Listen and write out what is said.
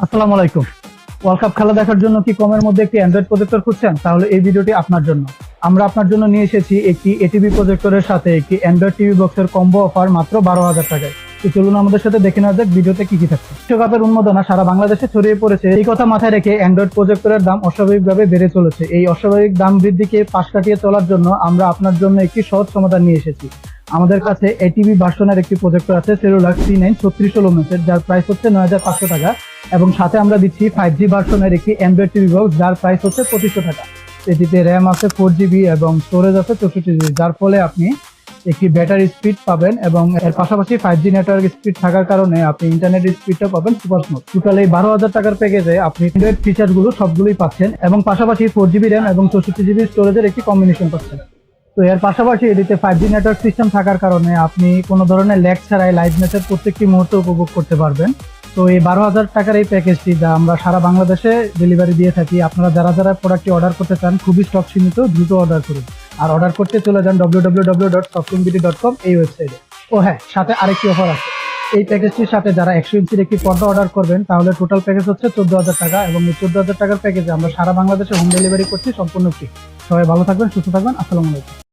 আসসালামু আলাইকুম। World cup খেলা দেখার জন্য কি কমের মধ্যে একটি অ্যান্ড্রয়েড প্রজেক্টর খুঁজছেন? তাহলে এই ভিডিওটি আপনার জন্য। আমরা আপনার জন্য নিয়ে এসেছি একটি এটিভি প্রজেক্টরের সাথে একটি অ্যান্ড্রয়েড টিভি বক্সের কম্বো অফার মাত্র 12,000 টাকায়। তো চলুন আমাদের সাথে দেখে নেওয়া যাক ভিডিওতে কি কি থাকছে। বিশ্বকাপের উন্মাদনা সারা বাংলাদেশে ছড়িয়ে পড়েছে, এই কথা মাথায় রেখে অ্যান্ড্রয়েড প্রজেক্টরের দাম অস্বাভাবিকভাবে বেড়ে চলেছে। এই অস্বাভাবিক দাম বৃদ্ধিকে পাশ কাটিয়ে চলার জন্য আমরা আপনার জন্য একটি সহজ সমাধান নিয়ে এসেছি। আমাদের কাছে এটিভি ভার্সনের একটি প্রজেক্টর আছে, সেলুলার C9 36 লুমেন্সের, যার প্রাইস হচ্ছে 9,500 টাকা, এবং সাথে আমরা দিচ্ছি 5G ভার্সনের একটি অ্যান্ড্রয়েড টিভি বক্স, যার প্রাইস হচ্ছে 2500 টাকা। এটিতে র্যাম আছে 4GB এবং স্টোরেজ আছে 64GB, যার ফলে আপনি একটি ব্যাটারি স্পিড পাবেন এবং এর পাশাপাশি 5G নেটওয়ার্ক স্পিড থাকার কারণে আপনি ইন্টারনেট স্পিডটা পাবেন সুপার স্মুথ। টোটাল এই 12,000 টাকার প্যাকেজে আপনি অ্যান্ড্রয়েড ফিচার গুলো সবগুলোই পাচ্ছেন এবং পাশাপাশি 4GB র্যাম এবং 64GB স্টোরেজের একটি কম্বিনেশন পাচ্ছেন। তো এর পাশাপাশি এটিতে 5G নেটওয়ার্ক সিস্টেম থাকার কারণে আপনি কোনো ধরনের ল্যাগ ছাড়াই লাইভ ম্যাচের প্রত্যেকটি মুহূর্ত উপভোগ করতে পারবেন। তো এই 12,000 টাকার এই প্যাকেজটি, যা আমরা সারা বাংলাদেশে ডেলিভারি দিয়ে থাকি, আপনারা যারা যারা প্রোডাক্টটি অর্ডার করতে চান, খুবই স্টক সীমিত, দ্রুত অর্ডার করুন। আর অর্ডার করতে চলে যান www.softlink.com এই ওয়েবসাইটে। ও হ্যাঁ, সাথে আরেকটি অফার আছে। এই প্যাকেজটির সাথে যারা 100 ইঞ্চির একটি পর্দা অর্ডার করবেন, তাহলে টোটাল প্যাকেজ হচ্ছে 14,000 টাকা, এবং এই 14,000 টাকার প্যাকেজে আমরা সারা বাংলাদেশে হোম ডেলিভারি করছি সম্পূর্ণ ফ্রি। সবাই ভালো থাকবেন, সুস্থ থাকবেন। আসসালামু আলাইকুম।